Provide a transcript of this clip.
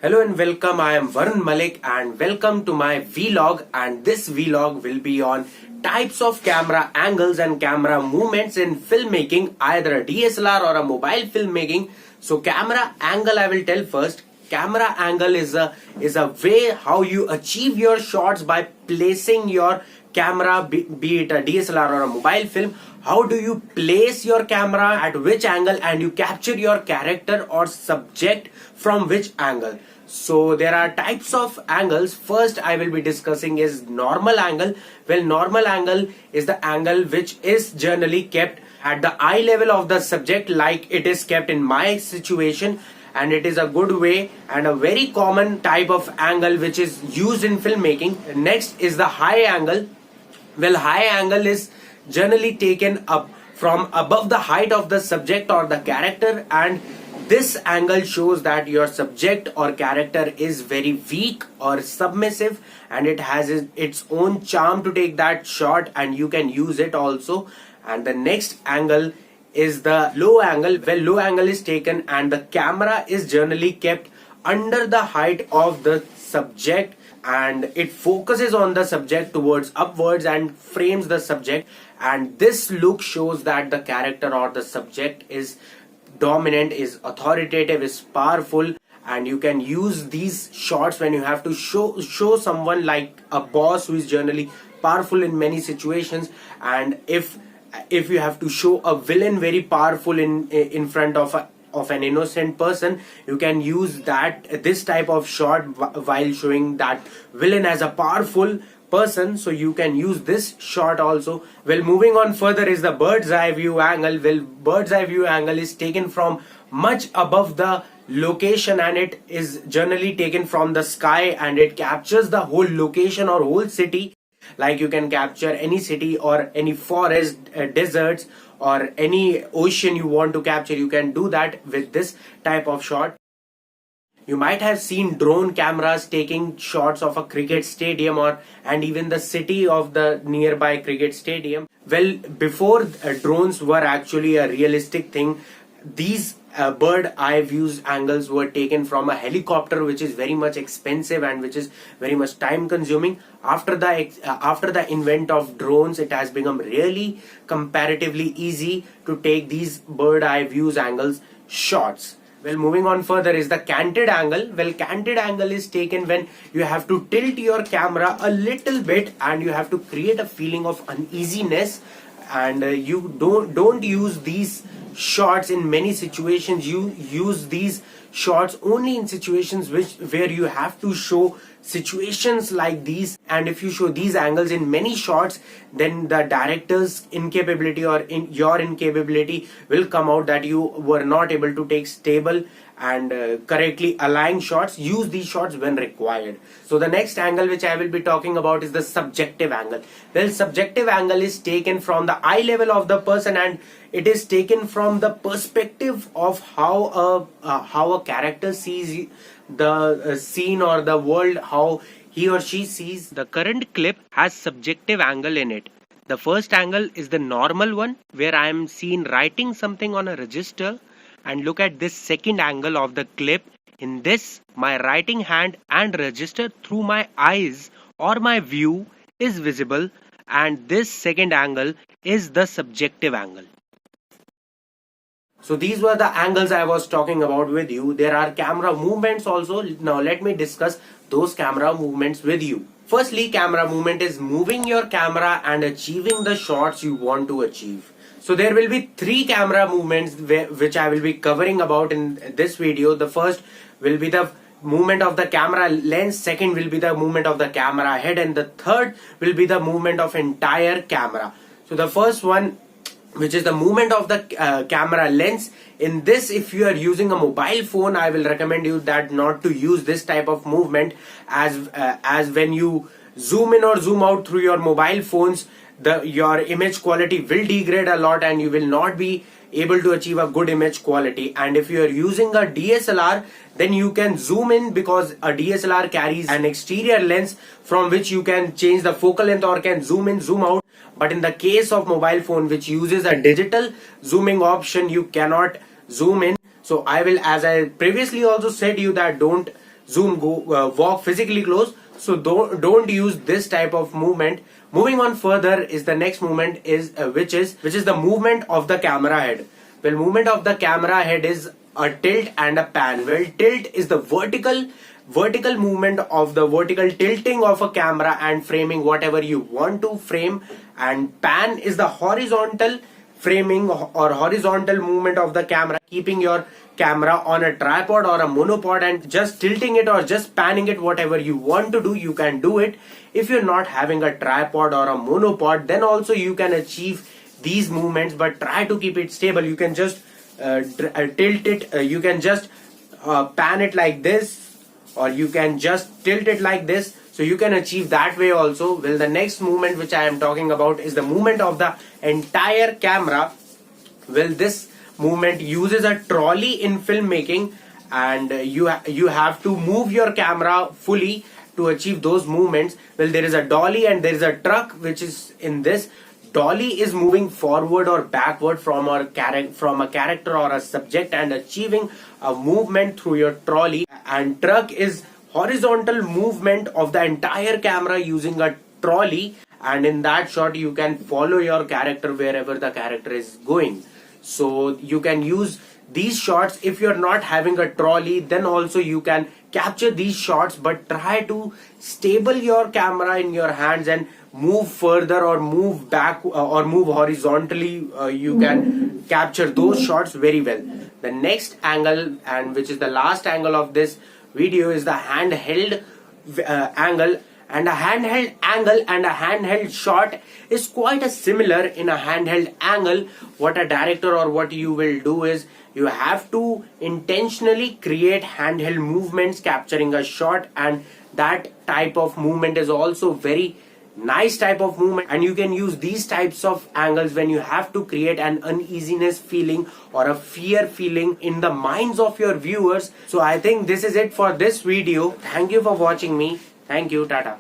Hello and welcome. I am Varun Malik and welcome to my vlog, and this vlog will be on types of camera angles and camera movements in filmmaking, either a DSLR or a mobile filmmaking. So camera angle I will tell first. Camera angle is a way how you achieve your shots by placing your camera, be it a DSLR or a mobile film. How do you place your camera at which angle and you capture your character or subject from which angle? So there are types of angles. First I will be discussing is normal angle. Well, normal angle is the angle which is generally kept at the eye level of the subject, like it is kept in my situation, and it is a good way and a very common type of angle which is used in filmmaking. Next is the high angle. Well, high angle is generally taken up from above the height of the subject or the character, and this angle shows that your subject or character is very weak or submissive, and it has its own charm to take that shot, and you can use it also. And the next angle is the low angle. Well, low angle is taken and the camera is generally kept under the height of the subject, and it focuses on the subject towards upwards and frames the subject, and this look shows that the character or the subject is dominant, is authoritative, is powerful. And you can use these shots when you have to show someone like a boss who is generally powerful in many situations, and if you have to show a villain very powerful in front of an innocent person, you can use this type of shot while showing that villain as a powerful person. So you can use this shot also. Well, moving on further is the bird's eye view angle. Well, bird's eye view angle is taken from much above the location, and it is generally taken from the sky, and it captures the whole location or whole city. Like you can capture any city or any forest, deserts, or any ocean you want to capture. You can do that with this type of shot. You might have seen drone cameras taking shots of a cricket stadium and even the city of the nearby cricket stadium. Well, before drones were actually a realistic thing, these bird eye views angles were taken from a helicopter, which is very much expensive and which is very much time consuming. After the invent of drones, it has become really comparatively easy to take these bird eye views angles shots. Well, moving on further is the canted angle. Well, canted angle is taken when you have to tilt your camera a little bit and you have to create a feeling of uneasiness, and you don't use these shots in many situations. You use these shots only in situations where you have to show situations like these, and if you show these angles in many shots, then the director's incapability or in your incapability will come out, that you were not able to take stable and correctly aligned shots. Use these shots when required. So the next angle which I will be talking about is the subjective angle. Well, subjective angle is taken from the eye level of the person, and it is taken from the perspective of how a character sees the scene or the world, how he or she sees. The current clip has subjective angle in it. The first angle is the normal one, where I am seen writing something on a register, and look at this second angle of the clip. In this, my writing hand and register through my eyes or my view is visible, and this second angle is the subjective angle. So these were the angles I was talking about with you. There are camera movements also. Now let me discuss those camera movements with you. Firstly, camera movement is moving your camera and achieving the shots you want to achieve. So there will be three camera movements which I will be covering about in this video. The first will be the movement of the camera lens, second will be the movement of the camera head, and the third will be the movement of entire camera. So the first one, which is the movement of the camera lens. In this, if you are using a mobile phone, I will recommend you that not to use this type of movement, as when you zoom in or zoom out through your mobile phones, your image quality will degrade a lot and you will not be able to achieve a good image quality. And if you are using a DSLR, then you can zoom in, because a DSLR carries an exterior lens from which you can change the focal length or can zoom in, zoom out. But in the case of mobile phone, which uses a digital zooming option, you cannot zoom in. So I will, as I previously also said you, that don't zoom, go walk physically close. So don't use this type of movement. Moving on further is the next movement is which is the movement of the camera head. Well, movement of the camera head is a tilt and a pan. Well, tilt is the vertical movement of the vertical tilting of a camera and framing whatever you want to frame, and pan is the horizontal framing or horizontal movement of the camera, keeping your camera on a tripod or a monopod and just tilting it or just panning it, whatever you want to do, you can do it. If you're not having a tripod or a monopod, then also you can achieve these movements, but try to keep it stable. You can just tilt it, you can just pan it like this, or you can just tilt it like this, so you can achieve that way also. Well, the next movement which I am talking about is the movement of the entire camera. Well, this movement uses a trolley in filmmaking, and you have to move your camera fully to achieve those movements. Well, there is a dolly and there is a truck which is in this. Dolly is moving forward or backward from a character or a subject and achieving a movement through your trolley, and truck is horizontal movement of the entire camera using a trolley, and in that shot you can follow your character wherever the character is going. So you can use these shots. If you're not having a trolley, then also you can capture these shots, but try to stable your camera in your hands and move further or move back or move horizontally. You can capture those shots very well. The next angle, and which is the last angle of this video, is the handheld angle. And a handheld angle and a handheld shot is quite a similar. In a handheld angle, what a director or what you will do is you have to intentionally create handheld movements capturing a shot, and that type of movement is also very nice type of movement, and you can use these types of angles when you have to create an uneasiness feeling or a fear feeling in the minds of your viewers. So I think this is it for this video. Thank you for watching me. Thank you. Tata.